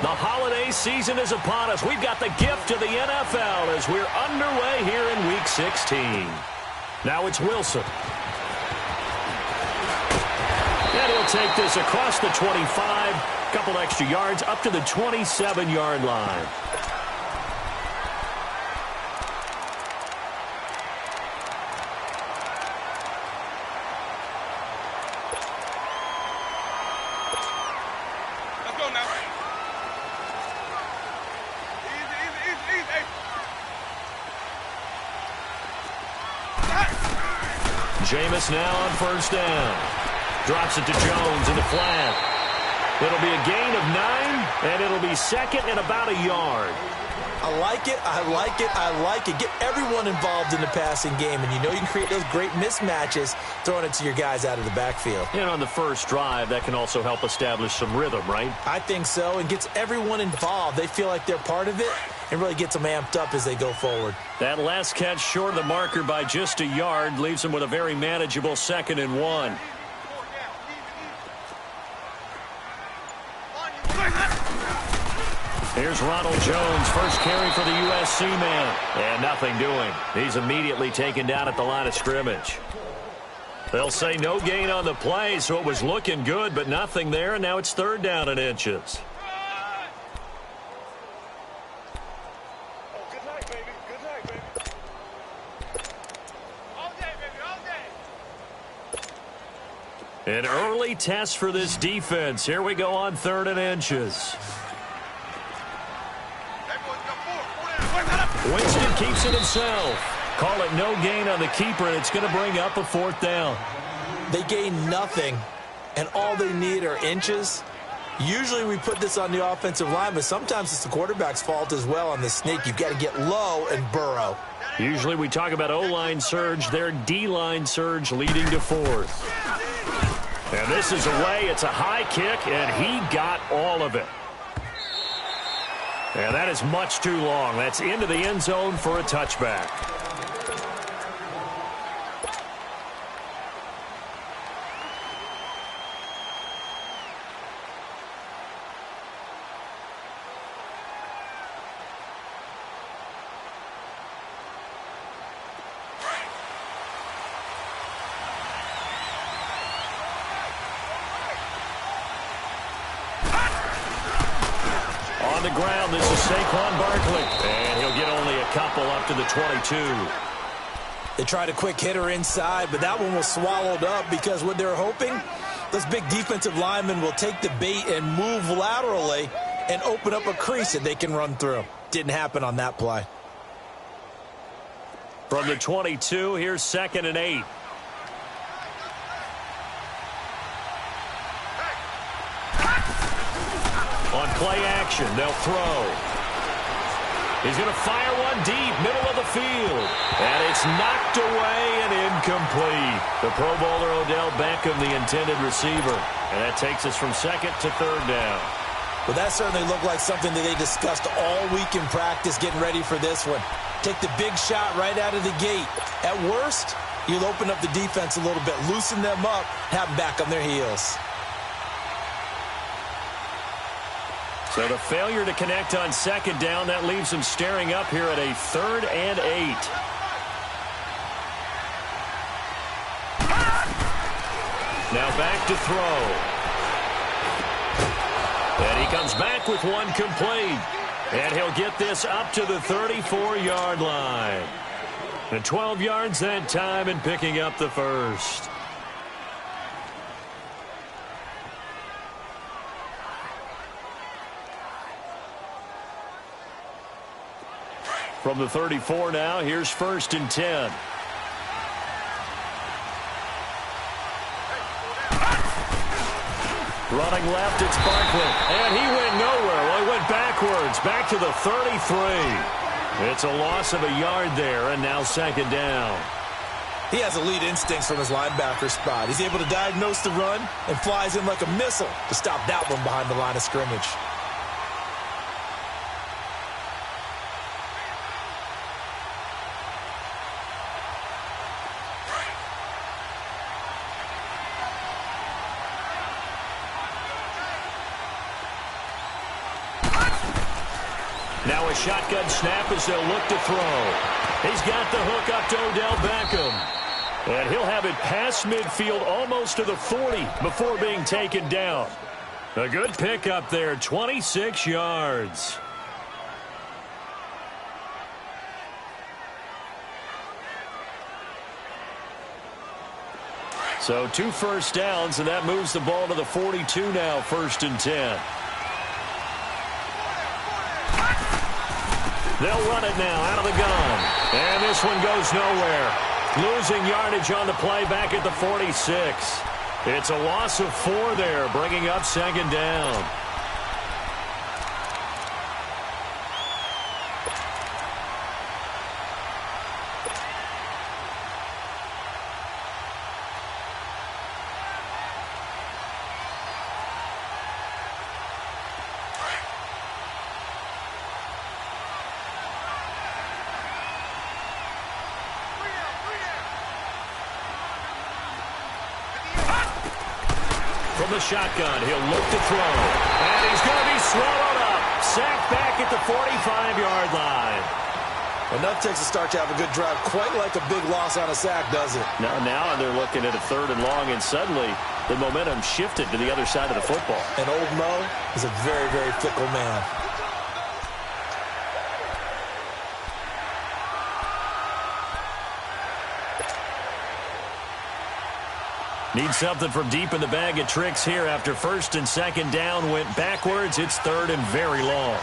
The holiday season is upon us. We've got the gift of the NFL as we're underway here in Week 16. Now it's Wilson. And he'll take this across the 25, couple extra yards up to the 27-yard line. Jameis now on first down. Drops it to Jones in the flat. It'll be a gain of 9, and it'll be second and about a yard. I like it, I like it, I like it. Get everyone involved in the passing game, and you know you can create those great mismatches throwing it to your guys out of the backfield. And on the first drive, that can also help establish some rhythm, right? I think so, and gets everyone involved. They feel like they're part of it, and really gets them amped up as they go forward. That last catch short of the marker by just a yard leaves them with a very manageable 2nd and 1. Here's Ronald Jones, first carry for the USC man. And nothing doing. He's immediately taken down at the line of scrimmage. They'll say no gain on the play, so it was looking good, but nothing there, and now it's 3rd down and inches. An early test for this defense. Here we go on 3rd and inches. Winston keeps it himself. Call it no gain on the keeper, and it's going to bring up a 4th down. They gain nothing, and all they need are inches. Usually we put this on the offensive line, but sometimes it's the quarterback's fault as well on the sneak. You've got to get low and burrow. Usually we talk about O-line surge, their D-line surge leading to 4th. And this is away. It's a high kick, and he got all of it. And that is much too long. That's into the end zone for a touchback. On the ground, this is Saquon Barkley. And he'll get only a couple up to the 22. They tried a quick hitter inside, but that one was swallowed up because what they're hoping, those big defensive linemen will take the bait and move laterally and open up a crease that they can run through. Didn't happen on that play. From the 22, here's 2nd and 8. On play action, they'll throw. He's going to fire one deep, middle of the field. And it's knocked away and incomplete. The Pro Bowler Odell Beckham, the intended receiver. And that takes us from 2nd to 3rd down. Well, that certainly looked like something that they discussed all week in practice, getting ready for this one. Take the big shot right out of the gate. At worst, you'll open up the defense a little bit, loosen them up, have them back on their heels. So the failure to connect on 2nd down, that leaves them staring up here at a 3rd and 8. Now back to throw. And he comes back with one complete. And he'll get this up to the 34-yard line. And 12 yards that time and picking up the 1st. From the 34 now, here's 1st and 10. Running left, it's Barkley. And he went nowhere. Well, he went backwards, back to the 33. It's a loss of a yard there, and now 2nd down. He has elite instincts from his linebacker spot. He's able to diagnose the run and flies in like a missile to stop that one behind the line of scrimmage. Now a shotgun snap as they'll look to throw. He's got the hook up to Odell Beckham. And he'll have it past midfield almost to the 40 before being taken down. A good pickup there, 26 yards. So 2 first downs, and that moves the ball to the 42 now, 1st and 10. They'll run it now out of the gun. And this one goes nowhere. Losing yardage on the play back at the 46. It's a loss of 4 there, bringing up 2nd down. From the shotgun, he'll look to throw. And he's going to be swallowed up. Sacked back at the 45-yard line. Enough takes a start to have a good drive. Quite like a big loss on a sack, does it? Now they're looking at a 3rd and long, and suddenly the momentum shifted to the other side of the football. And old Mo is a very, very fickle man. Need something from deep in the bag of tricks here after 1st and 2nd down went backwards. It's 3rd and very long.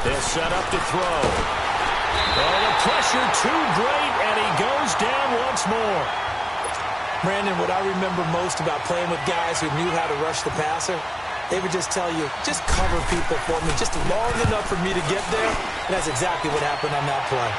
They'll set up to throw. Oh, the pressure too great, and he goes down once more. Brandon, what I remember most about playing with guys who knew how to rush the passer, they would just tell you, just cover people for me, just long enough for me to get there. And that's exactly what happened on that play.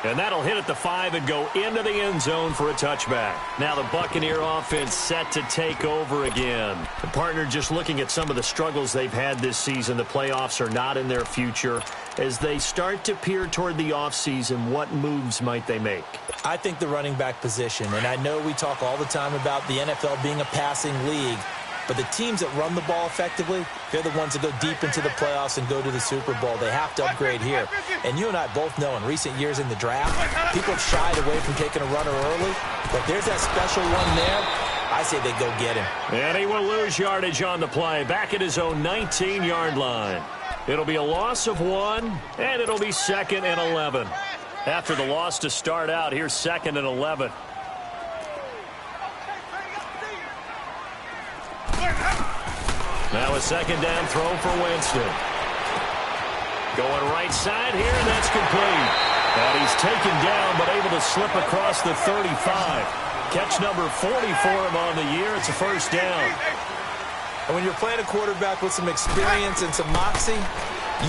And that'll hit at the 5 and go into the end zone for a touchback. Now the Buccaneer offense set to take over again. The partner just looking at some of the struggles they've had this season. The playoffs are not in their future. As they start to peer toward the offseason, what moves might they make? I think the running back position, and I know we talk all the time about the NFL being a passing league, but the teams that run the ball effectively, they're the ones that go deep into the playoffs and go to the Super Bowl. They have to upgrade here. And you and I both know in recent years in the draft, people have shied away from taking a runner early. But there's that special one there. I say they go get him. And he will lose yardage on the play, back at his own 19-yard line. It'll be a loss of 1, and it'll be 2nd and 11. After the loss to start out, here's 2nd and 11. Now a 2nd down throw for Winston. Going right side here, and that's complete. And he's taken down, but able to slip across the 35. Catch number 40 for him on the year. It's a 1st down. And when you're playing a quarterback with some experience and some moxie,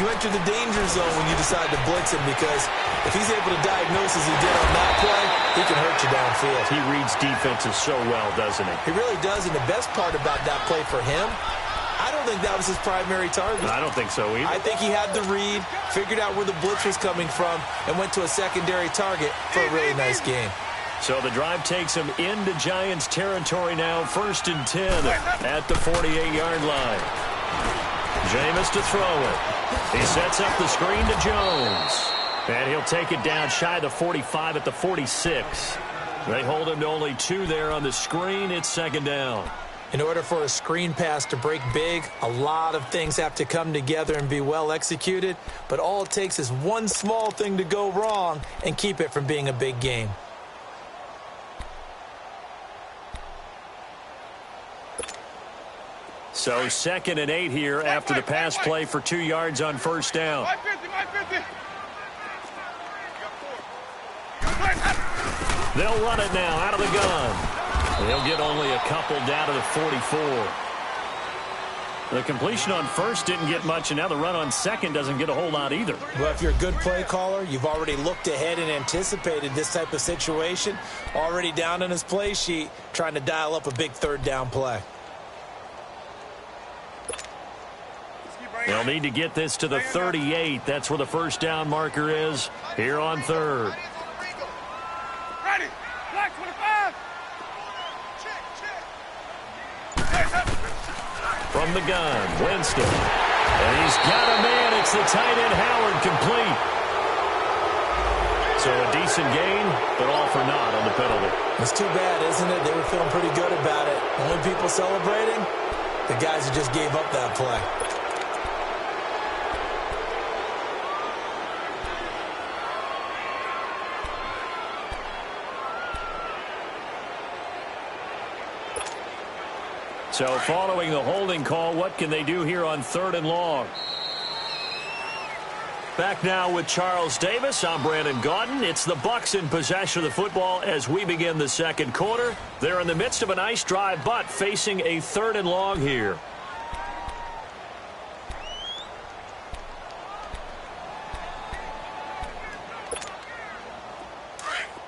you enter the danger zone when you decide to blitz him, because if he's able to diagnose as he did on that play, he can hurt you downfield. He reads defenses so well, doesn't he? He really does, and the best part about that play for him, I don't think that was his primary target. I don't think so either. I think he had the read, figured out where the blitz was coming from, and went to a secondary target for a really nice game. So the drive takes him into Giants territory now, 1st and 10 at the 48-yard line. Jameis to throw it. He sets up the screen to Jones. And he'll take it down shy of the 45 at the 46. They hold him to only 2 there on the screen. It's 2nd down. In order for a screen pass to break big, a lot of things have to come together and be well executed. But all it takes is one small thing to go wrong and keep it from being a big game. So 2nd and 8 here after the pass play for 2 yards on 1st down. They'll run it now out of the gun. They'll get only a couple down to the 44. The completion on 1st didn't get much, and now the run on 2nd doesn't get a whole lot either. Well, if you're a good play caller, you've already looked ahead and anticipated this type of situation. Already down on his play sheet, trying to dial up a big 3rd down play. They'll need to get this to the 38. That's where the 1st down marker is here on 3rd. From the gun, Winston. And he's got a man. It's the tight end, Howard, complete. So a decent gain, but all for naught on the penalty. It's too bad, isn't it? They were feeling pretty good about it. Only people celebrating, the guys who just gave up that play. So following the holding call, what can they do here on 3rd and long? Back now with Charles Davis. I'm Brandon Gaudin. It's the Bucs in possession of the football as we begin the second quarter. They're in the midst of a nice drive, but facing a 3rd and long here.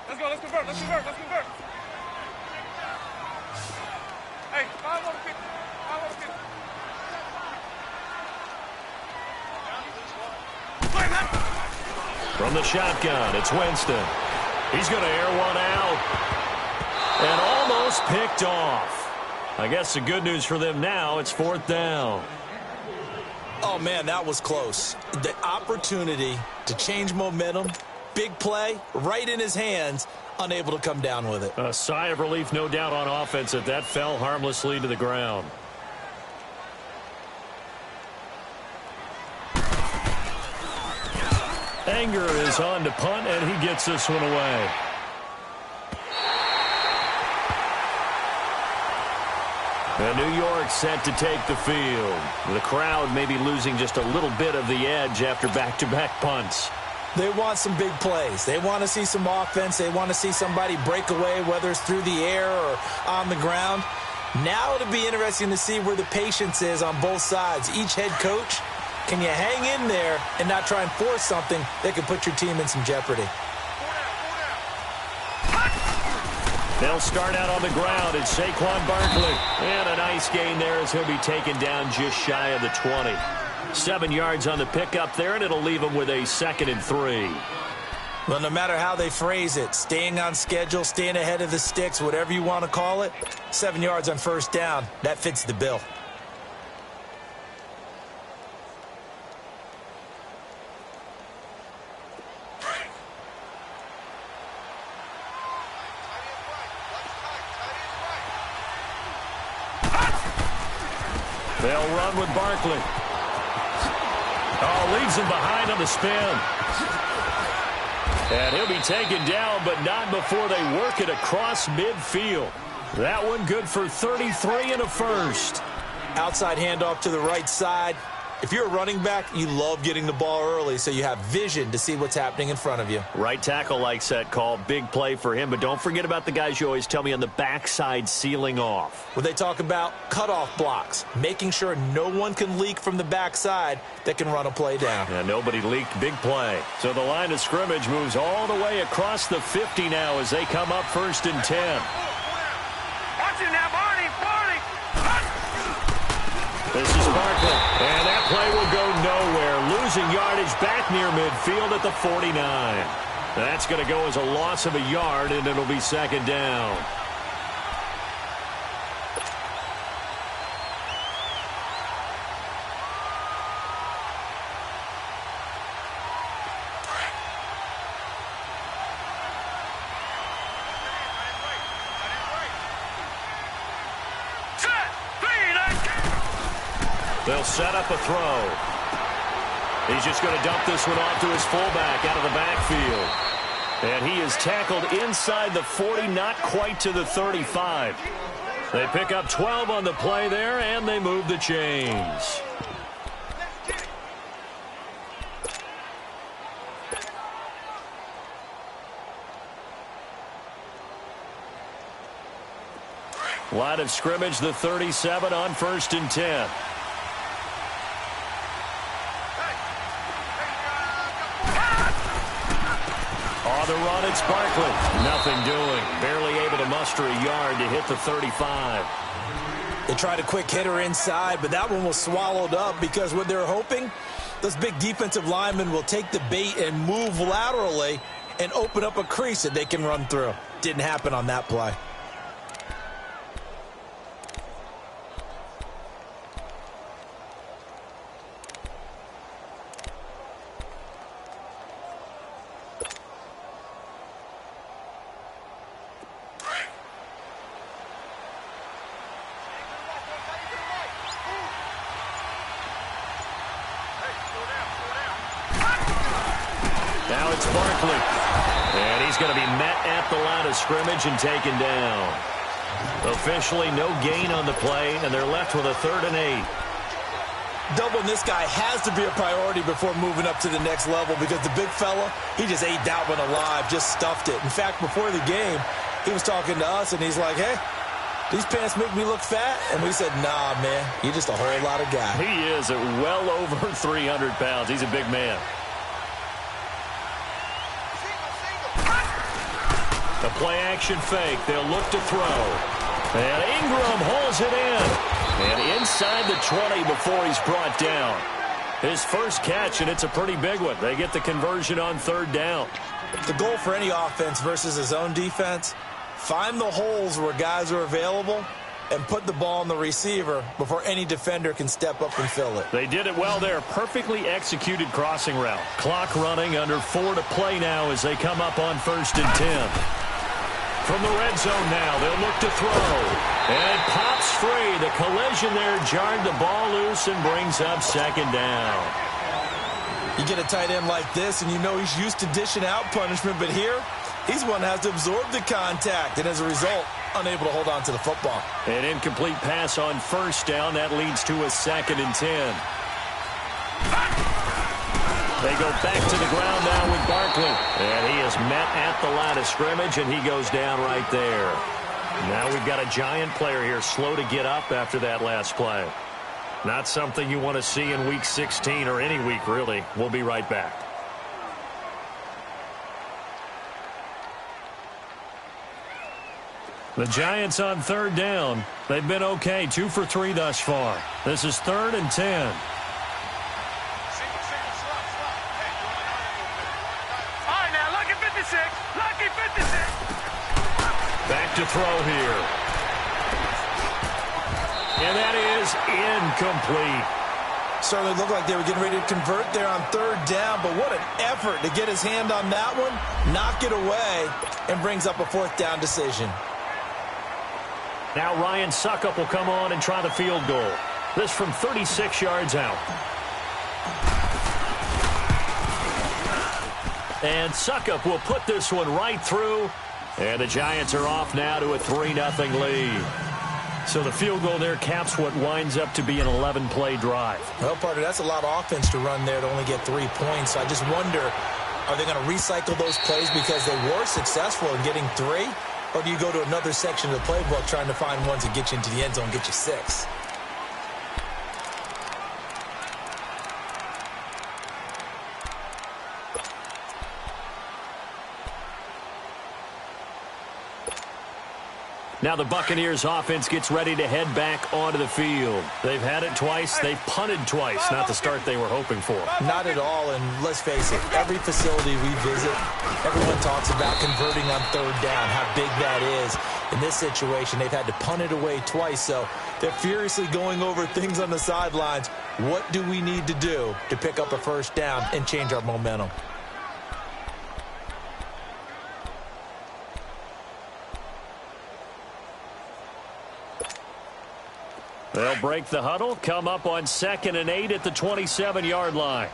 Let's go, let's convert, let's convert, let's convert. Hey, I want to kick. From the shotgun, it's Winston. He's going to air one out. And almost picked off. I guess the good news for them now, it's 4th down. Oh, man, that was close. The opportunity to change momentum, big play, right in his hands, unable to come down with it. A sigh of relief, no doubt, on offense that fell harmlessly to the ground. Anger is on to punt, and he gets this one away. And New York set to take the field. The crowd may be losing just a little bit of the edge after back-to-back punts. They want some big plays. They want to see some offense. They want to see somebody break away, whether it's through the air or on the ground. Now it'll be interesting to see where the patience is on both sides. Each head coach, can you hang in there and not try and force something that could put your team in some jeopardy? They'll start out on the ground. It's Saquon Barkley. And a nice gain there as he'll be taken down just shy of the 20. 7 yards on the pickup there, and it'll leave him with a 2nd and 3. Well, no matter how they phrase it, staying on schedule, staying ahead of the sticks, whatever you want to call it, 7 yards on 1st down, that fits the bill. They'll run with Barkley. Oh, leaves him behind on the spin. And he'll be taken down, but not before they work it across midfield. That one good for 33 and a first. Outside handoff to the right side. If you're a running back, you love getting the ball early so you have vision to see what's happening in front of you. Right tackle likes that call. Big play for him, but don't forget about the guys you always tell me on the backside sealing off. Where they talk about cutoff blocks, making sure no one can leak from the backside that can run a play down. And nobody leaked. Big play. So the line of scrimmage moves all the way across the 50 now as they come up 1st and 10. Watch it now, Barney, Barney. This is Barkley, and that play will go nowhere. Losing yardage back near midfield at the 49. That's going to go as a loss of a yard, and it'll be 2nd down. They'll set up a throw. He's just going to dump this one off to his fullback out of the backfield. And he is tackled inside the 40, not quite to the 35. They pick up 12 on the play there, and they move the chains. Line of scrimmage, the 37 on 1st and 10. On the run, it's Barkley. Nothing doing. Barely able to muster a yard to hit the 35. They tried a quick hitter inside, but that one was swallowed up because what they're hoping, those big defensive linemen will take the bait and move laterally and open up a crease that they can run through. Didn't happen on that play. it's Barkley. And he's going to be met at the line of scrimmage and taken down. Officially no gain on the play, and they're left with a 3rd and 8. Doubling this guy has to be a priority before moving up to the next level because the big fella, he just ate that one alive, just stuffed it. In fact, before the game, he was talking to us, and he's like, hey, these pants make me look fat? And we said, nah, man, you're just a whole lot of guy. He is at well over 300 pounds. He's a big man. A play-action fake. They'll look to throw. And Ingram holds it in. And inside the 20 before he's brought down. His first catch, and it's a pretty big one. They get the conversion on 3rd down. The goal for any offense versus his own defense, find the holes where guys are available and put the ball on the receiver before any defender can step up and fill it. They did it well there. Perfectly executed crossing route. Clock running, under 4 to play now as they come up on 1st and 10. From the red zone now, they'll look to throw. And it pops free. The collision there jarred the ball loose and brings up 2nd down. You get a tight end like this, and you know he's used to dishing out punishment, but here, he's one that has to absorb the contact, and as a result, unable to hold on to the football. An incomplete pass on 1st down. That leads to a 2nd and 10. They go back to the ground now with Barkley. And he is met at the line of scrimmage, and he goes down right there. Now we've got a giant player here, slow to get up after that last play. Not something you want to see in Week 16 or any week, really. We'll be right back. The Giants on 3rd down. They've been okay, 2 for 3 thus far. This is 3rd and 10. Back to throw here. And that is incomplete. Certainly looked like they were getting ready to convert there on 3rd down, but what an effort to get his hand on that one, knock it away, and brings up a 4th down decision. Now Ryan Succop will come on and try the field goal. This from 36 yards out. And Succop will put this one right through. And the Giants are off now to a 3-0 lead. So the field goal there caps what winds up to be an 11-play drive. Well, partner, that's a lot of offense to run there to only get 3 points. So I just wonder, are they going to recycle those plays because they were successful in getting 3? Or do you go to another section of the playbook trying to find ones that get you into the end zone and get you 6? Now the Buccaneers offense gets ready to head back onto the field. They've had it twice. They've punted twice. Not the start they were hoping for. Not at all, and let's face it, every facility we visit, everyone talks about converting on 3rd down, how big that is. In this situation, they've had to punt it away twice, so they're furiously going over things on the sidelines. What do we need to do to pick up a 1st down and change our momentum? They'll break the huddle, come up on 2nd and 8 at the 27-yard line.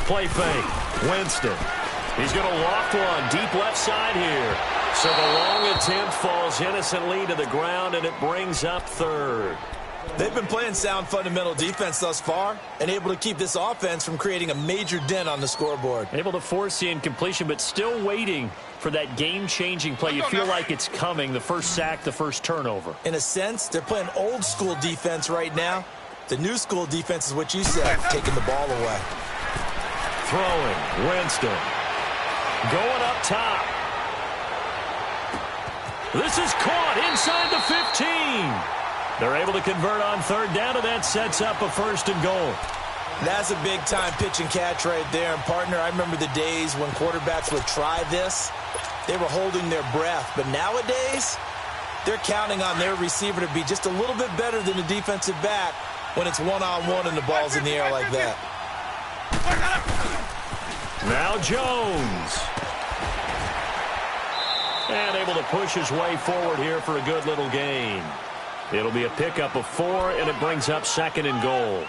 Play fake. Winston. He's going to loft one deep left side here. So the long attempt falls innocently to the ground, and it brings up 3rd. They've been playing sound fundamental defense thus far and able to keep this offense from creating a major dent on the scoreboard. Able to force the incompletion, but still waiting for that game-changing play. You feel like it's coming, the first sack, the first turnover. In a sense, they're playing old-school defense right now. The new-school defense is what you said, taking the ball away. Throwing, Winston. Going up top. This is caught inside the 15. They're able to convert on 3rd down, and that sets up a 1st and goal. That's a big-time pitch and catch right there. And, partner, I remember the days when quarterbacks would try this. They were holding their breath. But nowadays, they're counting on their receiver to be just a little bit better than the defensive back when it's one-on-one and the ball's in the air like that. Now Jones. And able to push his way forward here for a good little gain. It'll be a pickup of 4, and it brings up 2nd and goal.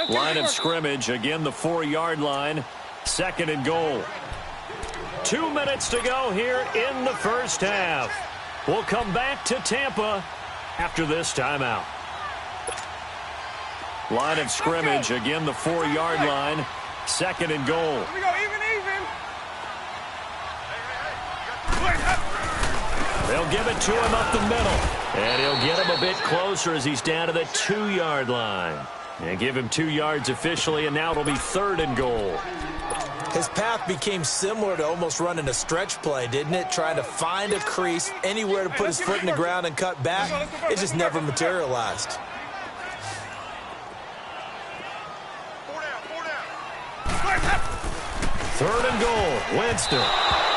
Line of scrimmage, again the 4-yard line. 2nd and goal. 2 minutes to go here in the first half. We'll come back to Tampa after this timeout. Line of scrimmage, again the 4-yard line. 2nd and goal. Here we go, even. They'll give it to him up the middle. And he'll get him a bit closer as he's down to the 2-yard line. And give him 2 yards officially, and now it'll be 3rd and goal. His path became similar to almost running a stretch play, didn't it? Trying to find a crease, anywhere to put his foot in the ground and cut back. It just never materialized. 3rd and goal. Winston.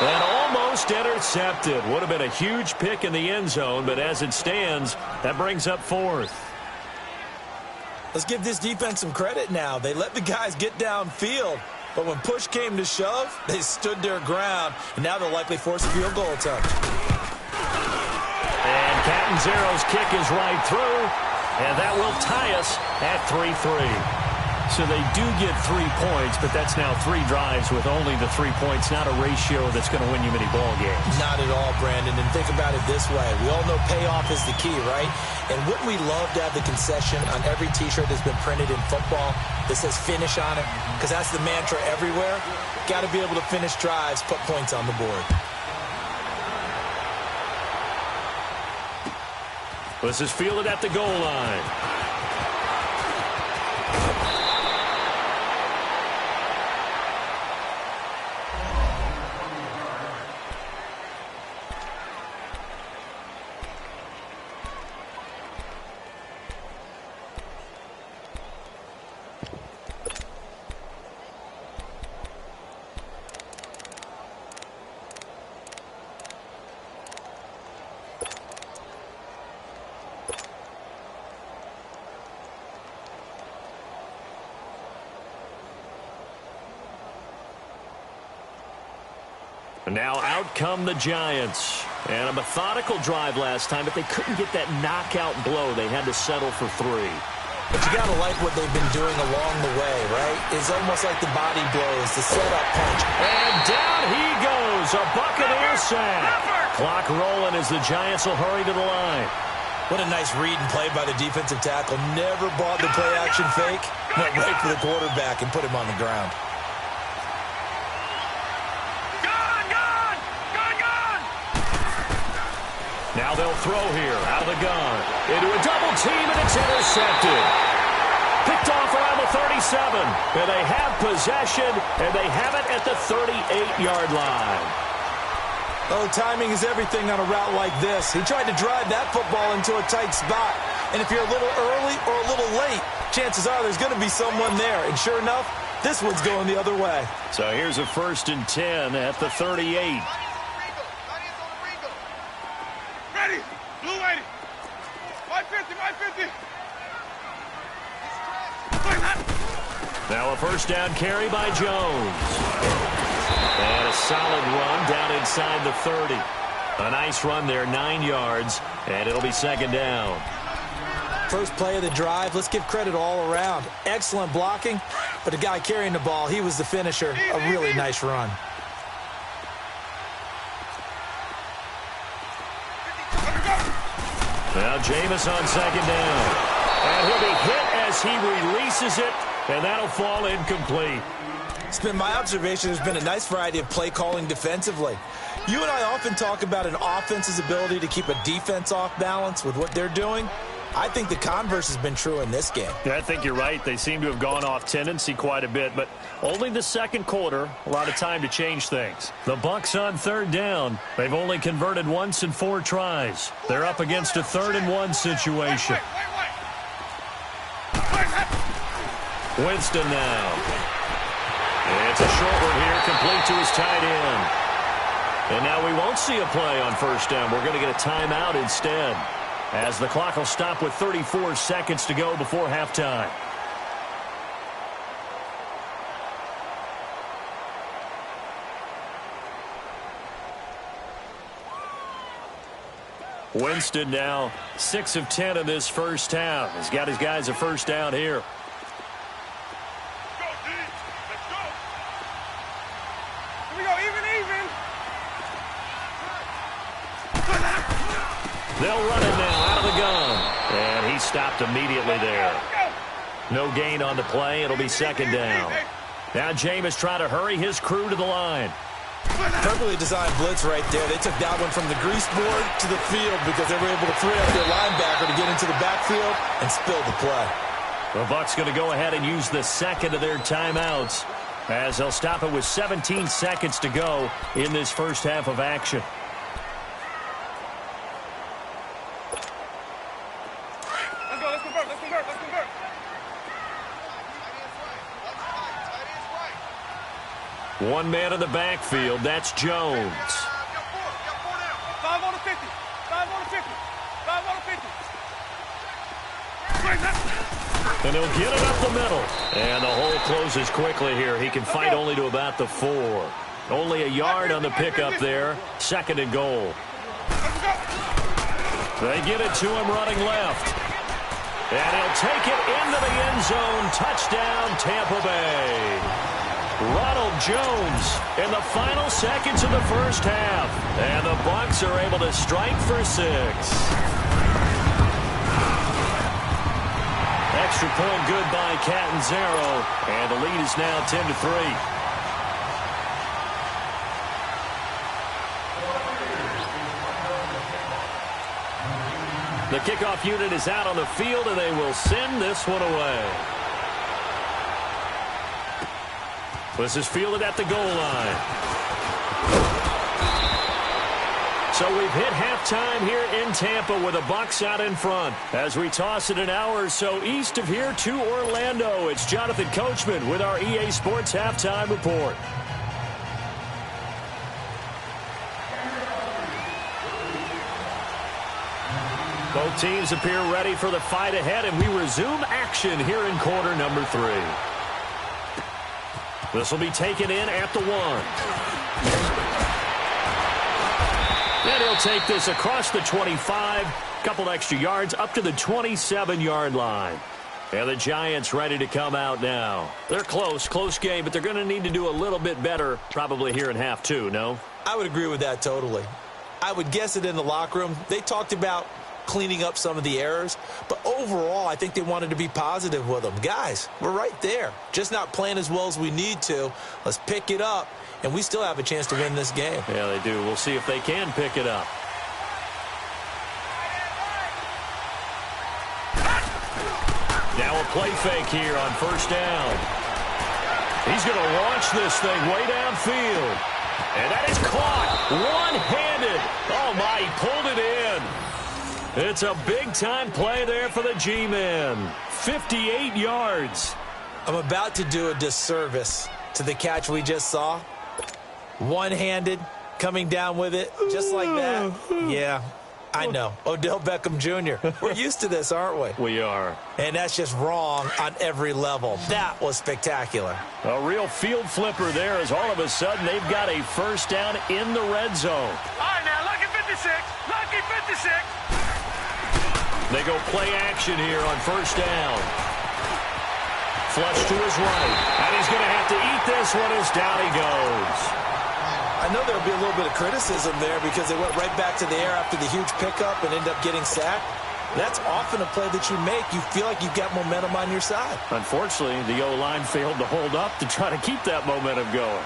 And almost intercepted. Would have been a huge pick in the end zone, but as it stands, that brings up 4th. Let's give this defense some credit now. They let the guys get downfield, but when push came to shove, they stood their ground, and now they'll likely force a field goal attempt. And Catanzaro's kick is right through, and that will tie us at 3-3. So they do get 3 points, but that's now 3 drives with only the 3 points, not a ratio that's going to win you many ball games. Not at all, Brandon. And think about it this way. We all know payoff is the key, right? And wouldn't we love to have the concession on every T-shirt that's been printed in football that says finish on it? Because that's the mantra everywhere. Got to be able to finish drives, put points on the board. This is fielded at the goal line. Now out come the Giants. And a methodical drive last time, but they couldn't get that knockout blow. They had to settle for 3. But you got to like what they've been doing along the way, right? It's almost like the body blows, the setup punch. And down he goes, a Buccaneer sack. Clock rolling as the Giants will hurry to the line. What a nice read and play by the defensive tackle. Never bought the play-action fake. Went right for the quarterback and put him on the ground. Now they'll throw here out of the gun. Into a double team, and it's intercepted. Picked off around the 37. And they have possession, and they have it at the 38-yard line. Oh, timing is everything on a route like this. He tried to drive that football into a tight spot. And if you're a little early or a little late, chances are there's going to be someone there. And sure enough, this one's going the other way. So here's a 1st and 10 at the 38. Ready. Blue 80. 550, 550. Now a 1st down carry by Jones. And a solid run down inside the 30. A nice run there, 9 yards, and it'll be 2nd down. First play of the drive, let's give credit all around. Excellent blocking, but the guy carrying the ball, he was the finisher. A really nice run. Now Jameis on 2nd down. And he'll be hit as he releases it, and that'll fall incomplete. It's been my observation there's been a nice variety of play calling defensively. You and I often talk about an offense's ability to keep a defense off balance with what they're doing. I think the converse has been true in this game. Yeah, I think you're right. They seem to have gone off tendency quite a bit, but only the 2nd quarter, a lot of time to change things. The Bucs on 3rd down. They've only converted once in 4 tries. They're up against a 3rd and 1 situation. Winston now. It's a short one here, complete to his tight end. And now we won't see a play on 1st down. We're going to get a timeout instead, as the clock will stop with 34 seconds to go before halftime. Winston now 6 of 10 in this first half. He's got his guys a 1st down here. in now out of the gun. And he stopped immediately there. No gain on the play. It'll be second down. Now Jameis trying to hurry his crew to the line. Perfectly designed blitz right there. They took that one from the grease board to the field because they were able to free up their linebacker to get into the backfield and spill the play. The Bucs going to go ahead and use the second of their timeouts as they'll stop it with 17 seconds to go in this first half of action. Let's go. Let's convert. Let's convert. Let's convert. One man in the backfield. That's Jones. 5 on the 50. 5 on the 50. 5 on the 50. And he'll get it up the middle. And the hole closes quickly here. He can fight only to about the 4. Only a yard on the pickup there. Second and goal. They get it to him running left. And he'll take it into the end zone. Touchdown, Tampa Bay. Ronald Jones in the final seconds of the first half. And the Bucs are able to strike for 6. Extra point good by Catanzaro. And the lead is now 10-3. The kickoff unit is out on the field, and they will send this one away. This is fielded at the goal line. So we've hit halftime here in Tampa with the Bucs out in front. As we toss it an hour or so east of here to Orlando, it's Jonathan Coachman with our EA Sports Halftime Report. Both teams appear ready for the fight ahead, and we resume action here in quarter number 3. This will be taken in at the 1. And he'll take this across the 25. Couple extra yards up to the 27-yard line. And the Giants ready to come out now. They're close game, but they're going to need to do a little bit better probably here in half 2, no? I would agree with that totally. I would guess it in the locker room. They talked about cleaning up some of the errors, but overall I think they wanted to be positive with them. Guys, we're right there, just not playing as well as we need to. Let's pick it up, and we still have a chance to win this game. Yeah, they do. We'll see if they can pick it up. Now a play fake here on first down. He's going to launch this thing way downfield, and that is caught one-handed. Oh my, he pulled it in. It's a big-time play there for the G-Men. 58 yards. I'm about to do a disservice to the catch we just saw. One-handed, coming down with it, just like that. Yeah, I know. Odell Beckham Jr. We're used to this, aren't we? We are. And that's just wrong on every level. That was spectacular. A real field flipper there as all of a sudden they've got a first down in the red zone. All right, now, lucky 56. Lucky 56. They go play action here on first down. Flush to his right. And he's going to have to eat this one as down he goes. I know there'll be a little bit of criticism there because they went right back to the air after the huge pickup and ended up getting sacked. That's often a play that you make. You feel like you've got momentum on your side. Unfortunately, the O-line failed to hold up to try to keep that momentum going.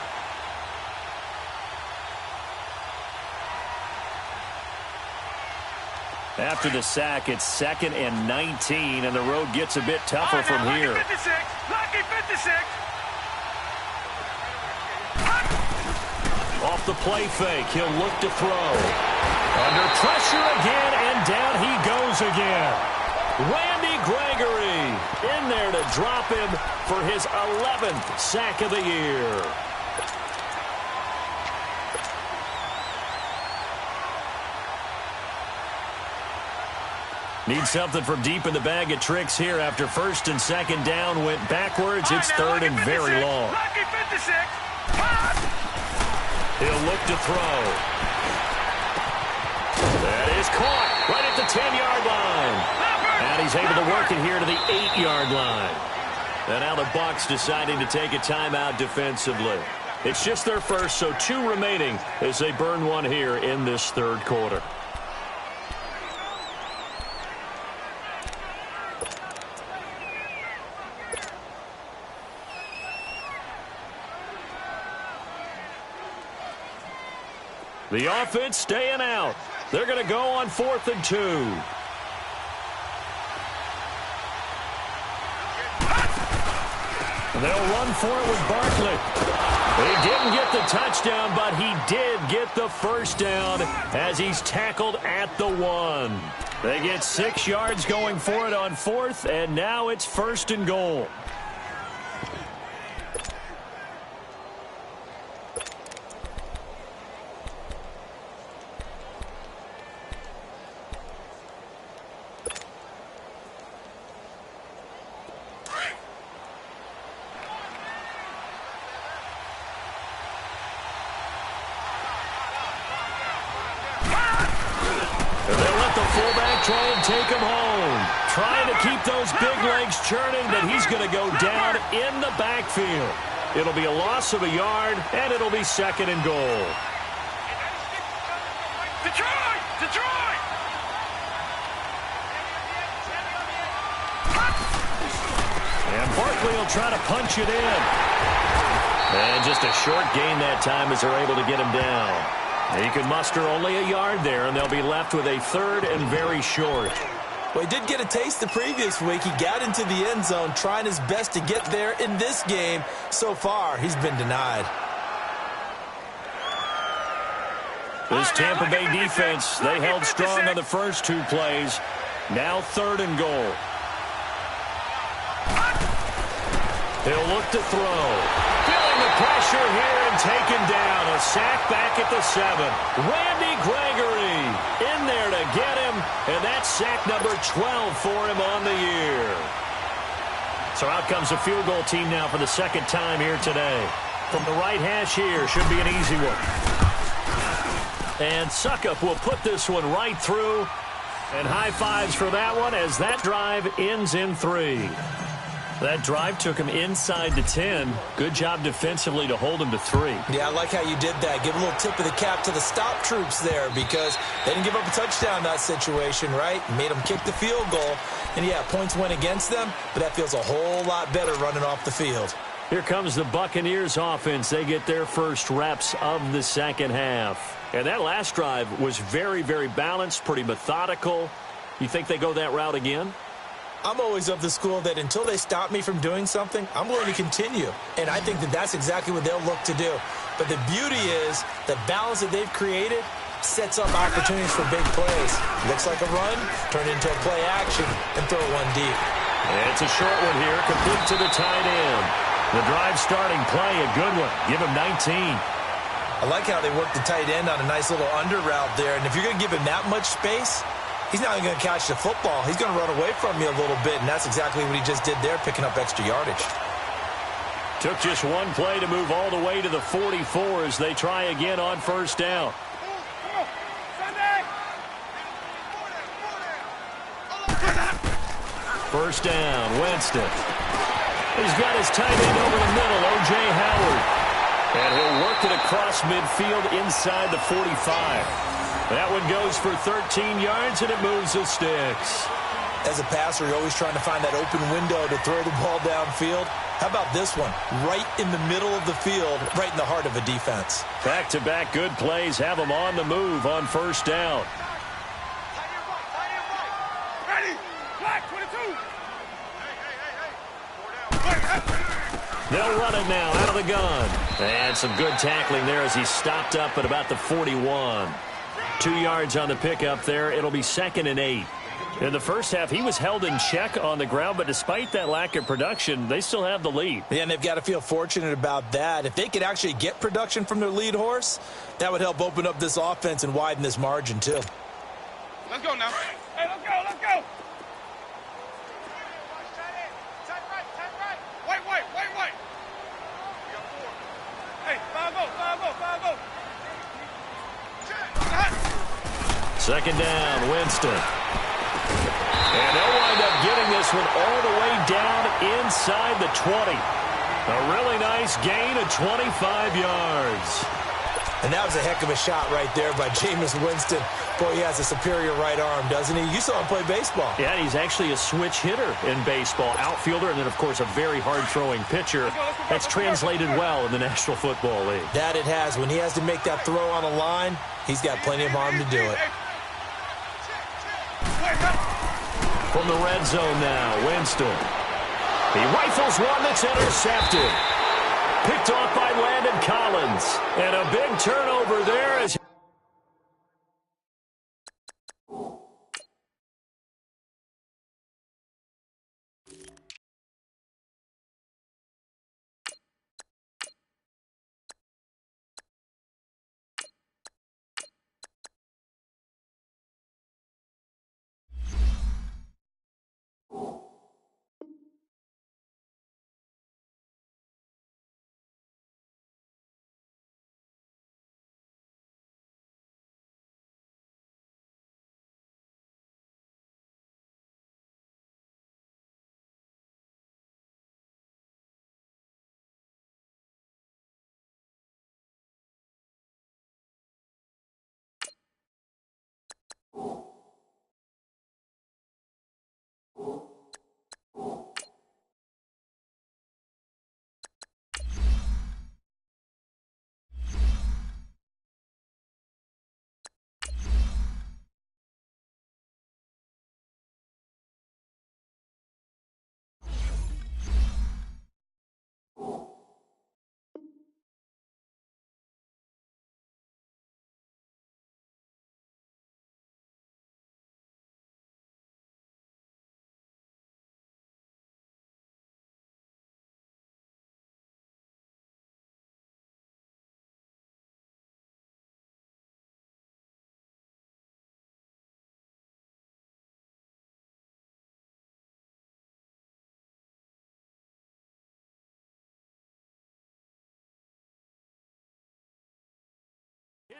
After the sack, it's 2nd and 19, and the road gets a bit tougher from here. Lucky 56. Lucky 56. Off the play fake, he'll look to throw. Under pressure again, and down he goes again. Randy Gregory in there to drop him for his 11th sack of the year. Need something from deep in the bag of tricks here after first and second down went backwards. It's third and very long. Lucky 56. He'll look to throw. That is caught right at the 10-yard line. And he's able to work it here to the 8-yard line. And now the Bucs deciding to take a timeout defensively. It's just their first, so 2 remaining as they burn one here in this third quarter. The offense staying out. They're going to go on 4th and 2. They'll run for it with Barkley. He didn't get the touchdown, but he did get the first down as he's tackled at the 1. They get 6 yards going for it on 4th, and now it's 1st and goal. Try and take him home. Trying to keep those big legs churning, but he's going to go down in the backfield. It'll be a loss of a yard, and it'll be 2nd and goal. Detroit! Detroit! And Barkley will try to punch it in. And just a short gain that time as they're able to get him down. He can muster only a yard there, and they'll be left with a 3rd and very short. Well, he did get a taste the previous week. He got into the end zone trying his best to get there in this game. So far, he's been denied. This Tampa Bay defense, they held strong on the first 2 plays. Now 3rd and goal. He'll look to throw. Feeling the pressure here and taken down. A sack back at the 7. Randy Gregory in there to get him, and that's sack number 12 for him on the year. So out comes a field goal team now for the 2nd time here today. From the right hash here, should be an easy one. And Suckup will put this one right through. And high fives for that one as that drive ends in 3. That drive took him inside the 10. Good job defensively to hold him to 3. Yeah, I like how you did that. Give a little tip of the cap to the stop troops there because they didn't give up a touchdown in that situation, right? Made them kick the field goal. And, yeah, points went against them, but that feels a whole lot better running off the field. Here comes the Buccaneers offense. They get their first reps of the 2nd half. And that last drive was very, very balanced, pretty methodical. You think they go that route again? I'm always of the school that until they stop me from doing something, I'm going to continue. And I think that that's exactly what they'll look to do. But the beauty is the balance that they've created sets up opportunities for big plays. Looks like a run, turn into a play action, and throw one deep. And it's a short one here, complete to the tight end. The drive starting play, a good one. Give him 19. I like how they work the tight end on a nice little under route there. And if you're going to give him that much space, he's not going to catch the football. He's going to run away from you a little bit, and that's exactly what he just did there, picking up extra yardage. Took just one play to move all the way to the 44 as they try again on 1st down. First down, Winston. He's got his tight end over the middle, O.J. Howard. And he'll work it across midfield inside the 45. That one goes for 13 yards, and it moves the sticks. As a passer, you're always trying to find that open window to throw the ball downfield. How about this one? Right in the middle of the field, right in the heart of a defense. Back-to-back good plays have them on the move on 1st down. Ready? Black 22. They'll run it now out of the gun. And some good tackling there as he stopped up at about the 41. 2 yards on the pickup there. It'll be 2nd and 8. In the first half, he was held in check on the ground, but despite that lack of production, they still have the lead. Yeah, and they've got to feel fortunate about that. If they could actually get production from their lead horse, that would help open up this offense and widen this margin, too. Let's go now. Hey, let's go, let's go. Wait. Hey, 5-0. 2nd down, Winston. And they'll wind up getting this one all the way down inside the 20. A really nice gain of 25 yards. And that was a heck of a shot right there by Jameis Winston. Boy, he has a superior right arm, doesn't he? You saw him play baseball. Yeah, he's actually a switch hitter in baseball. Outfielder, and then, of course, a very hard-throwing pitcher. That's translated well in the National Football League. That it has. When he has to make that throw on a line, he's got plenty of arm to do it. From the red zone now, Winston. He rifles one that's intercepted. Picked off by Landon Collins. And a big turnover there as...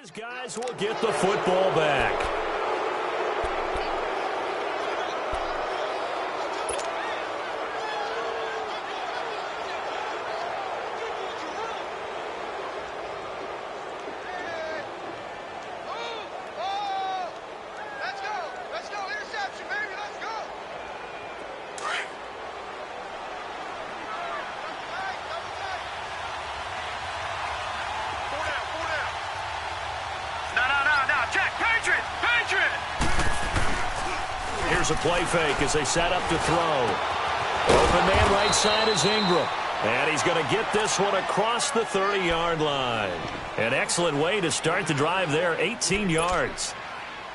His guys will get the football back. Here's a play fake as they set up to throw. Open man right side is Ingram. And he's going to get this one across the 30-yard line. An excellent way to start the drive there, 18 yards.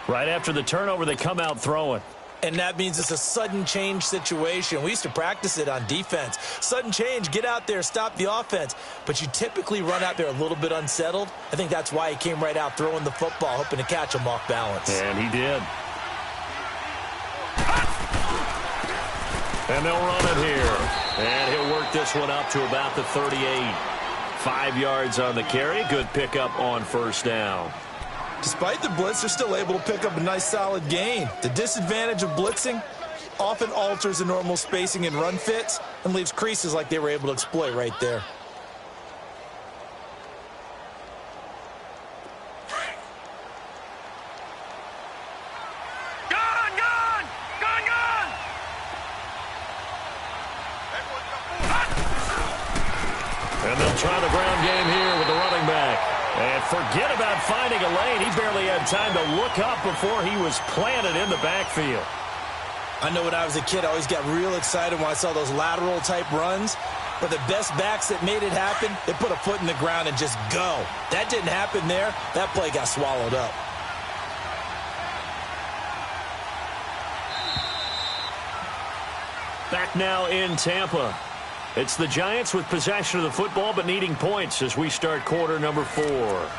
Right after the turnover, they come out throwing. And that means it's a sudden change situation. We used to practice it on defense. Sudden change, get out there, stop the offense. But you typically run out there a little bit unsettled. I think that's why he came right out throwing the football, hoping to catch him off balance. And he did. And they'll run it here. And he'll work this one up to about the 38. 5 yards on the carry. Good pickup on first down. Despite the blitz, they're still able to pick up a nice solid gain. The disadvantage of blitzing often alters the normal spacing and run fits and leaves creases like they were able to exploit right there. And they'll try the ground game here with the running back. And forget about finding a lane. He barely had time to look up before he was planted in the backfield. I know when I was a kid, I always got real excited when I saw those lateral-type runs. But the best backs that made it happen, they put a foot in the ground and just go. That didn't happen there. That play got swallowed up. Back now in Tampa. It's the Giants with possession of the football but needing points as we start quarter number 4.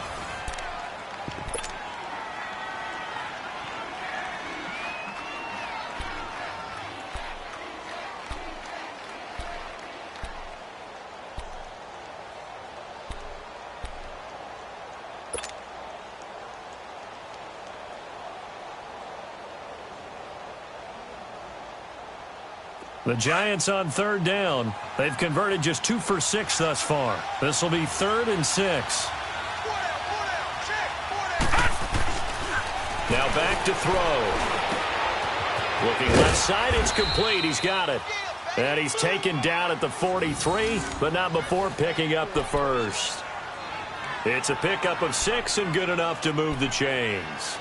The Giants on third down. They've converted just 2 for 6 thus far. This will be 3rd and 6. Now back to throw. Looking left side, it's complete. He's got it. And he's taken down at the 43, but not before picking up the first. It's a pickup of 6 and good enough to move the chains.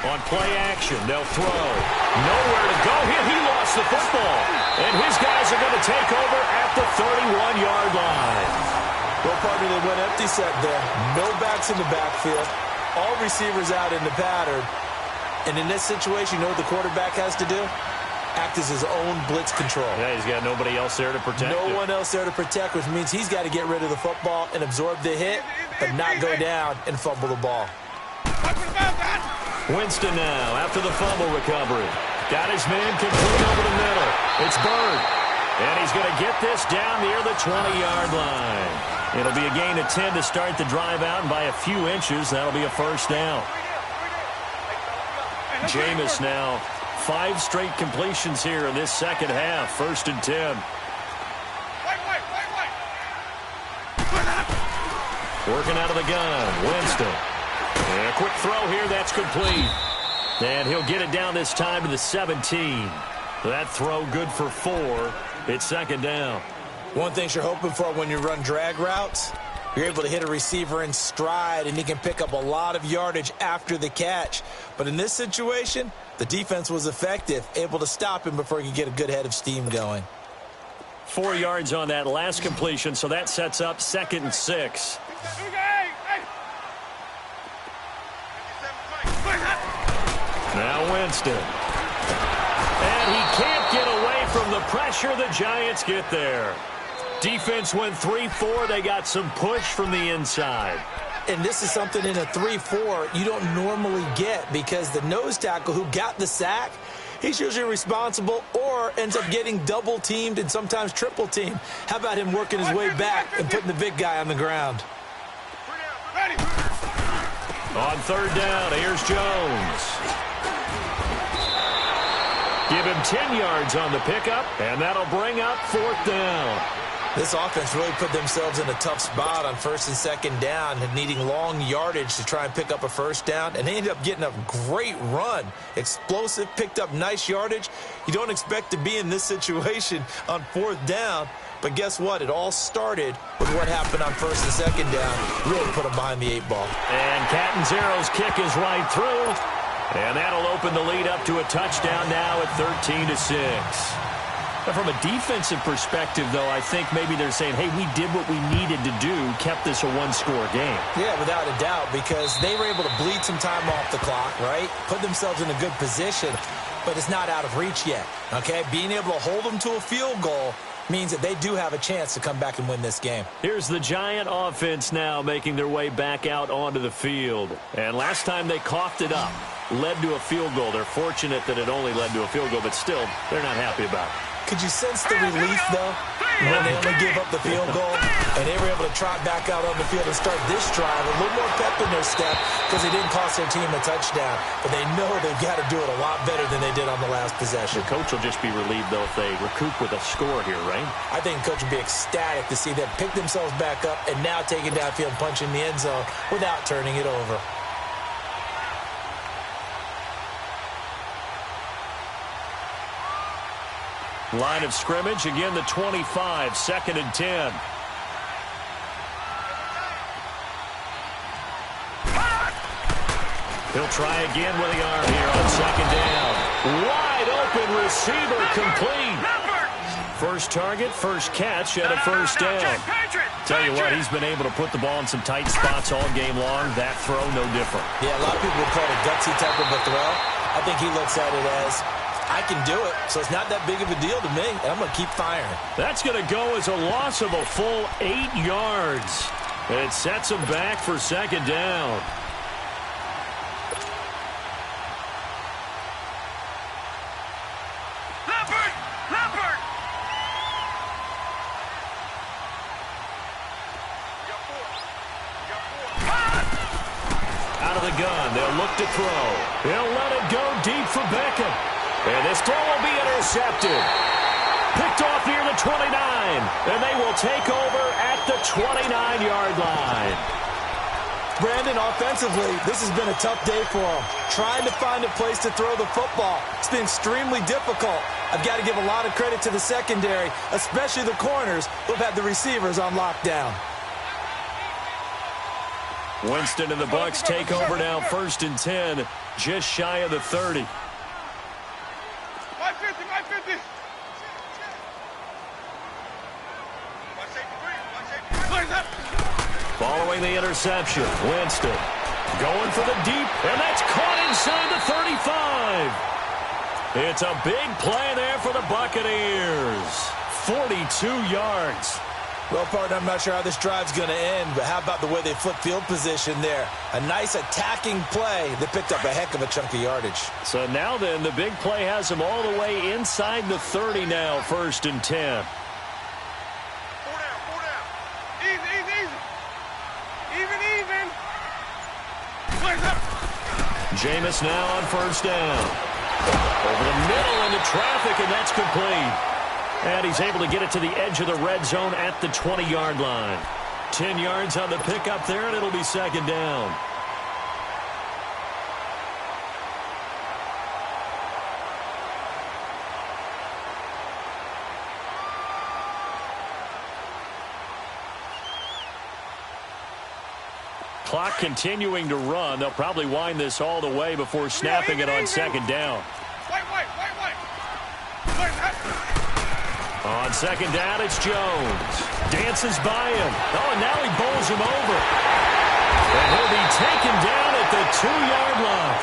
On play action, they'll throw. Nowhere to go here. He lost the football. And his guys are going to take over at the 31-yard line. Well, partner, they went empty set there. No backs in the backfield. All receivers out in the pattern. And in this situation, you know what the quarterback has to do? Act as his own blitz control. Yeah, he's got nobody else there to protect him. No one else there to protect, which means he's got to get rid of the football and absorb the hit, but not go down and fumble the ball. Winston now after the fumble recovery. Got his man complete over the middle. It's Bird. And he's going to get this down near the 20-yard line. It'll be a gain of 10 to start the drive out, and by a few inches, that'll be a first down. Jameis now 5 straight completions here in this second half. 1st and 10. Working out of the gun. Winston. And a quick throw here. That's complete. And he'll get it down this time to the 17. That throw good for 4. It's 2nd down. One thing you're hoping for when you run drag routes, you're able to hit a receiver in stride, and he can pick up a lot of yardage after the catch. But in this situation, the defense was effective, able to stop him before he could get a good head of steam going. 4 yards on that last completion, so that sets up 2nd and 6. Now Winston. And he can't get away from the pressure. The Giants get there. Defense went 3-4. They got some push from the inside. And this is something in a 3-4 you don't normally get, because the nose tackle who got the sack, he's usually responsible or ends up getting double-teamed and sometimes triple-teamed. How about him working his way back and putting the big guy on the ground? On 3rd down, here's Jones. Give him 10 yards on the pickup, and that'll bring up 4th down. This offense really put themselves in a tough spot on 1st and 2nd down, needing long yardage to try and pick up a 1st down, and they ended up getting a great run. Explosive, picked up nice yardage. You don't expect to be in this situation on 4th down, but guess what? It all started with what happened on 1st and 2nd down. Really put them behind the 8-ball. And Catanzaro's kick is right through. And that'll open the lead up to a touchdown now at 13-6. Now, from a defensive perspective, though, I think maybe they're saying, hey, we did what we needed to do, kept this a 1-score game. Yeah, without a doubt, because they were able to bleed some time off the clock, right? Put themselves in a good position, but it's not out of reach yet, okay? Being able to hold them to a field goal means that they do have a chance to come back and win this game. Here's the Giant offense now making their way back out onto the field. And last time they coughed it up, led to a field goal. They're fortunate that it only led to a field goal, but still, they're not happy about it. Could you sense the relief, though, when they only gave up the field goal and they were able to trot back out on the field and start this drive a little more pep in their step because they didn't cost their team a touchdown, but they know they've got to do it a lot better than they did on the last possession. The coach will just be relieved, though, if they recoup with a score here, right? I think the coach would be ecstatic to see them pick themselves back up and now take it downfield and punch in the end zone without turning it over. Line of scrimmage, again the 25, 2nd and 10. He'll try again with the arm here on 2nd down. Wide open receiver, complete. First target, first catch, and a 1st down. Tell you what, he's been able to put the ball in some tight spots all game long. That throw, no different. Yeah, a lot of people would call it a gutsy type of a throw. I think he looks at it as, I can do it, so it's not that big of a deal to me, and I'm going to keep firing. That's going to go as a loss of a full 8 yards. It sets him back for 2nd down. out of the gun. They'll look to throw. He'll let it go deep for Beckham. And this throw will be intercepted. Picked off near the 29. And they will take over at the 29-yard line. Brandon, offensively, this has been a tough day for him. Trying to find a place to throw the football. It's been extremely difficult. I've got to give a lot of credit to the secondary, especially the corners who've had the receivers on lockdown. Winston and the Bucks take over now, 1st and 10, just shy of the 30. 550, 550. Following the interception, Winston going for the deep, and that's caught inside the 35. It's a big play there for the Buccaneers. 42 yards. Well, partner, I'm not sure how this drive's going to end, but how about the way they flip field position there? A nice attacking play that picked up a heck of a chunk of yardage. So now then, the big play has them all the way inside the 30 now, 1st and 10. Jameis now on 1st down. Over the middle into traffic, and that's complete. And he's able to get it to the edge of the red zone at the 20-yard line. 10 yards on the pickup there, and it'll be 2nd down. Clock continuing to run. They'll probably wind this all the way before snapping it on 2nd down. On 2nd down, it's Jones. Dances by him. Oh, and now he bowls him over. And he'll be taken down at the 2-yard line.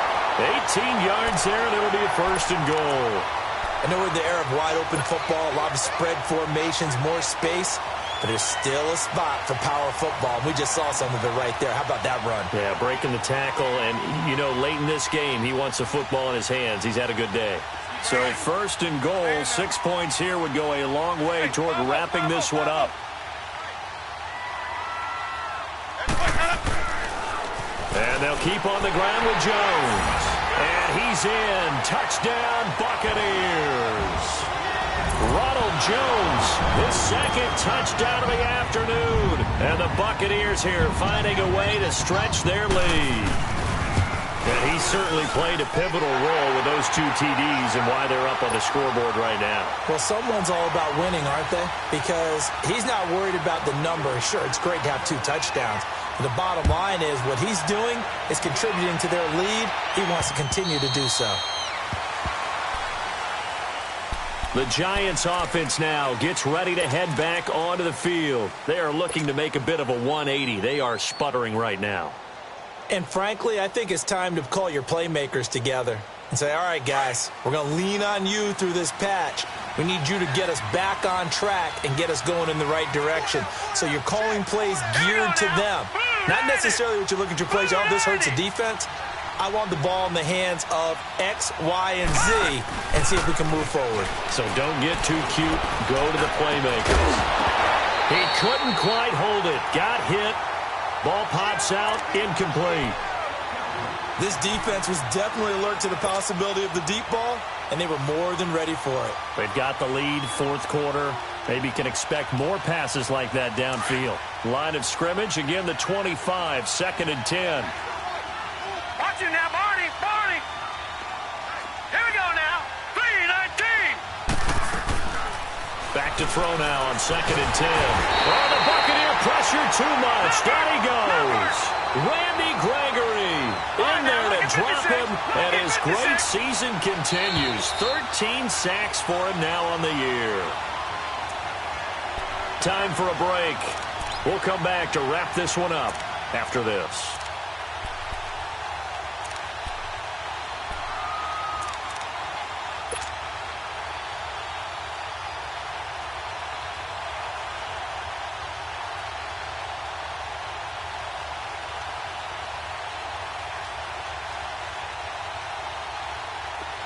18 yards there, and it'll be a 1st and goal. I know we're in the era of wide-open football, a lot of spread formations, more space. But there's still a spot for power football. We just saw some of it right there. How about that run? Yeah, breaking the tackle. And, you know, late in this game, he wants the football in his hands. He's had a good day. So 1st and goal, 6 points here would go a long way toward wrapping this one up. And they'll keep on the ground with Jones. And he's in. Touchdown, Buccaneers. Ronald Jones, his 2nd touchdown of the afternoon. And the Buccaneers here finding a way to stretch their lead. And he certainly played a pivotal role with those 2 TDs and why they're up on the scoreboard right now. Well, someone's all about winning, aren't they? Because he's not worried about the number. Sure, it's great to have 2 touchdowns. But the bottom line is what he's doing is contributing to their lead. He wants to continue to do so. The Giants offense now gets ready to head back onto the field. They are looking to make a bit of a 180. They are sputtering right now. And frankly, I think it's time to call your playmakers together and say, all right, guys, we're going to lean on you through this patch. We need you to get us back on track and get us going in the right direction. So you're calling plays geared to them. Not necessarily what you look at your plays, oh, this hurts the defense. I want the ball in the hands of X, Y, and Z and see if we can move forward. So don't get too cute. Go to the playmakers. He couldn't quite hold it. Got hit. Ball pops out. Incomplete. This defense was definitely alert to the possibility of the deep ball, and they were more than ready for it. They've got the lead, 4th quarter. Maybe can expect more passes like that downfield. Line of scrimmage, again the 25, 2nd and 10. Watch it now, Barney. Here we go now. 3-19. Back to throw now on 2nd and 10. Oh, the Buccaneer pressure too much. Down he goes. Randy Gregory in there to drop him, and his great season continues. 13 sacks for him now on the year. Time for a break. We'll come back to wrap this one up after this.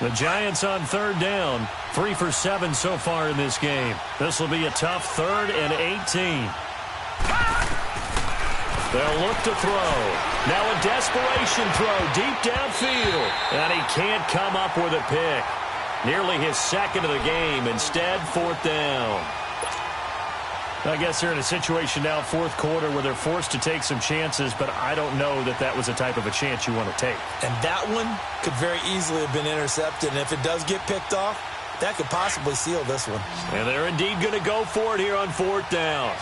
The Giants on 3rd down, 3 for 7 so far in this game. This will be a tough 3rd and 18. They'll look to throw. Now a desperation throw deep downfield. And he can't come up with a pick. Nearly his second of the game. Instead, fourth down. I guess they're in a situation now, fourth quarter, where they're forced to take some chances, but I don't know that that was the type of a chance you want to take. And that one could very easily have been intercepted. And if it does get picked off, that could possibly seal this one. And they're indeed going to go for it here on fourth down.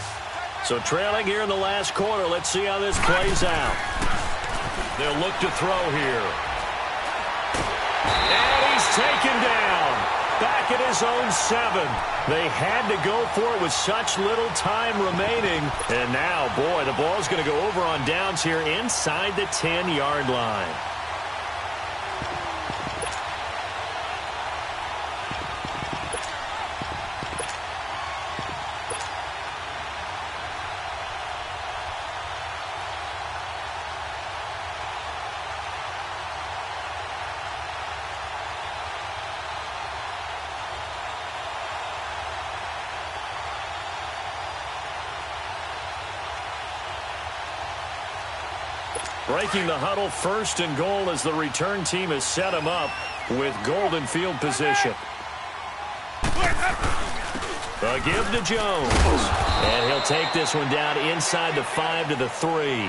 So trailing here in the last quarter, let's see how this plays out. They'll look to throw here. And he's taken down. Back at his own 7. They had to go for it with such little time remaining. And now, boy, the ball's going to go over on downs here inside the 10-yard line. Breaking the huddle, first and goal as the return team has set him up with golden field position. A give to Jones. And he'll take this one down inside the 5 to the 3.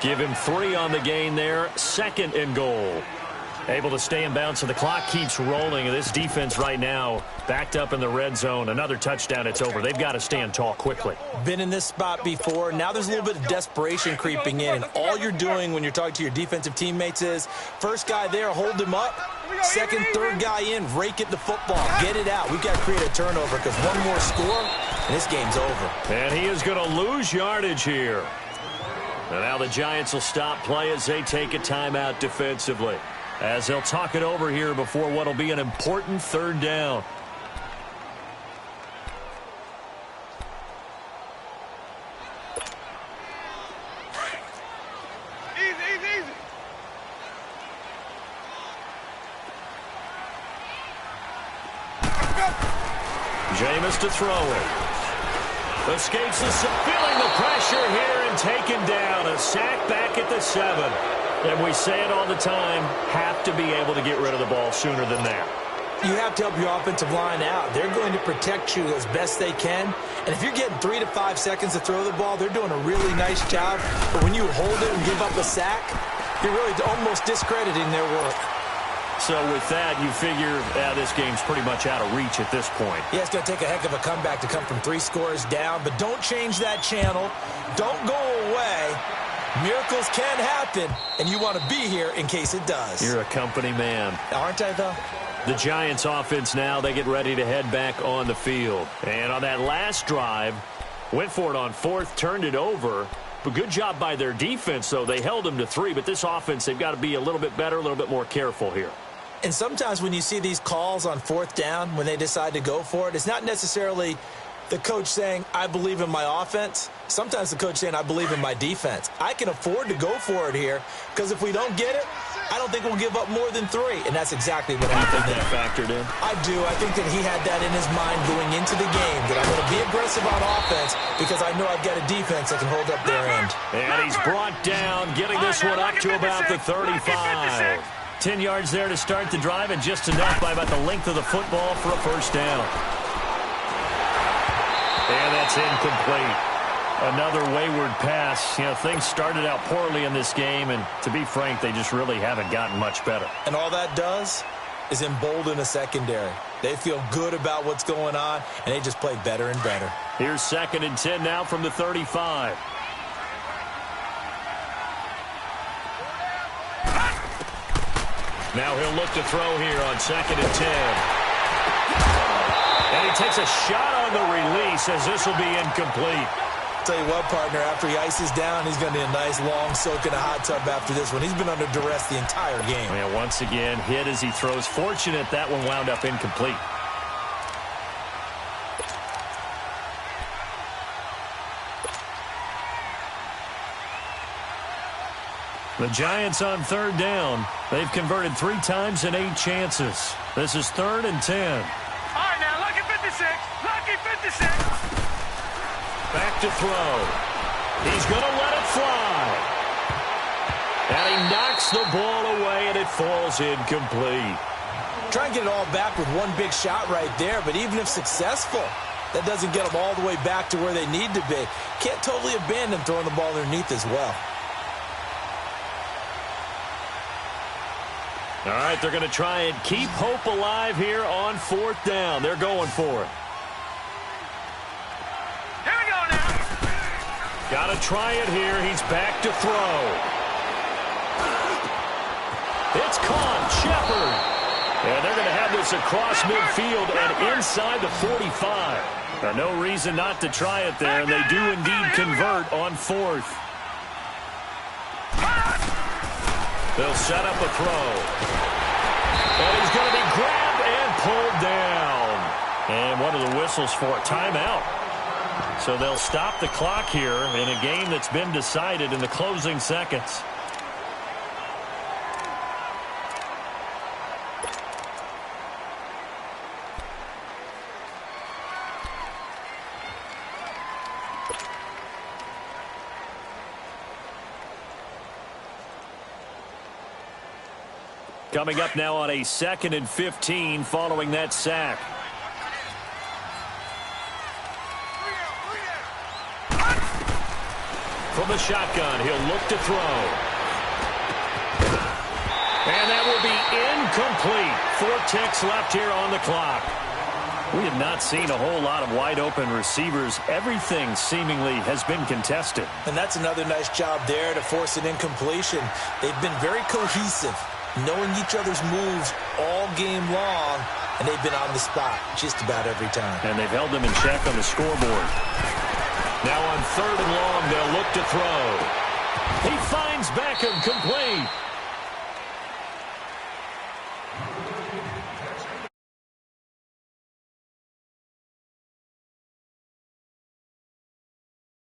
Give him 3 on the gain there. Second and goal. Able to stay in bounds, so the clock keeps rolling. This defense right now backed up in the red zone. Another touchdown, it's over. They've got to stand tall quickly. Been in this spot before. Now there's a little bit of desperation creeping in. And all you're doing when you're talking to your defensive teammates is, first guy there, hold him up. Second, third guy in, rake at the football. Get it out. We've got to create a turnover because one more score, and this game's over. And he is going to lose yardage here. And now the Giants will stop play as they take a timeout defensively, as they'll talk it over here before what will be an important third down. Easy. Jameis to throw it. Escapes feeling the pressure here and taken down. A sack back at the 7. And we say it all the time, have to be able to get rid of the ball sooner than that. You have to help your offensive line out. They're going to protect you as best they can. And if you're getting 3 to 5 seconds to throw the ball, they're doing a really nice job. But when you hold it and give up a sack, you're really almost discrediting their work. So with that, you figure this game's pretty much out of reach at this point. Yeah, it's going to take a heck of a comeback to come from 3 scores down. But don't change that channel. Don't go away. Miracles can happen, and you want to be here in case it does. You're a company man. Aren't I, though? The Giants offense now, they get ready to head back on the field. And on that last drive, went for it on 4th, turned it over. But good job by their defense, though. They held them to 3, but this offense, they've got to be a little bit better, a little bit more careful here. And sometimes when you see these calls on 4th down, when they decide to go for it, it's not necessarily the coach saying, I believe in my offense. Sometimes the coach saying, I believe in my defense. I can afford to go for it here because if we don't get it, I don't think we'll give up more than 3. And that's exactly what happened there. That factored in? I do. I think that he had that in his mind going into the game, that I'm going to be aggressive on offense because I know I've got a defense that can hold up their end. And he's brought down, getting this one up to about the 35. 10 yards there to start the drive, and just enough by about the length of the football for a first down. And that's incomplete. Another wayward pass. You know, things started out poorly in this game, and to be frank, they just really haven't gotten much better. And all that does is embolden a secondary. They feel good about what's going on, and they just play better and better. Here's 2nd and 10 now from the 35. Now he'll look to throw here on 2nd and 10. And he takes a shot on the release as this will be incomplete. Tell you what, partner, after he ices down, he's going to need a nice long soak in a hot tub after this one. He's been under duress the entire game. Yeah, once again, hit as he throws. Fortunate that one wound up incomplete. The Giants on 3rd down. They've converted 3 times in 8 chances. This is 3rd and 10. All right, now, lucky 56. Lucky 56. Back to throw. He's going to let it fly. And he knocks the ball away, and it falls incomplete. Try and get it all back with one big shot right there, but even if successful, that doesn't get them all the way back to where they need to be. Can't totally abandon throwing the ball underneath as well. All right, they're going to try and keep hope alive here on 4th down. They're going for it. Here we go now. Got to try it here. He's back to throw. It's caught. Shepard. And they're going to have this across midfield and inside the 45. Now, no reason not to try it there, and they do indeed convert on 4th. They'll set up a throw. And he's going to be grabbed and pulled down. And one of the whistles for a timeout. So they'll stop the clock here in a game that's been decided in the closing seconds. Coming up now on a 2nd and 15 following that sack. From the shotgun, he'll look to throw. And that will be incomplete. 4 ticks left here on the clock. We have not seen a whole lot of wide open receivers. Everything seemingly has been contested. And that's another nice job there to force an incompletion. They've been very cohesive, knowing each other's moves all game long, and they've been on the spot just about every time. And they've held them in check on the scoreboard. Now on 3rd and long, they'll look to throw. He finds Beckham complete.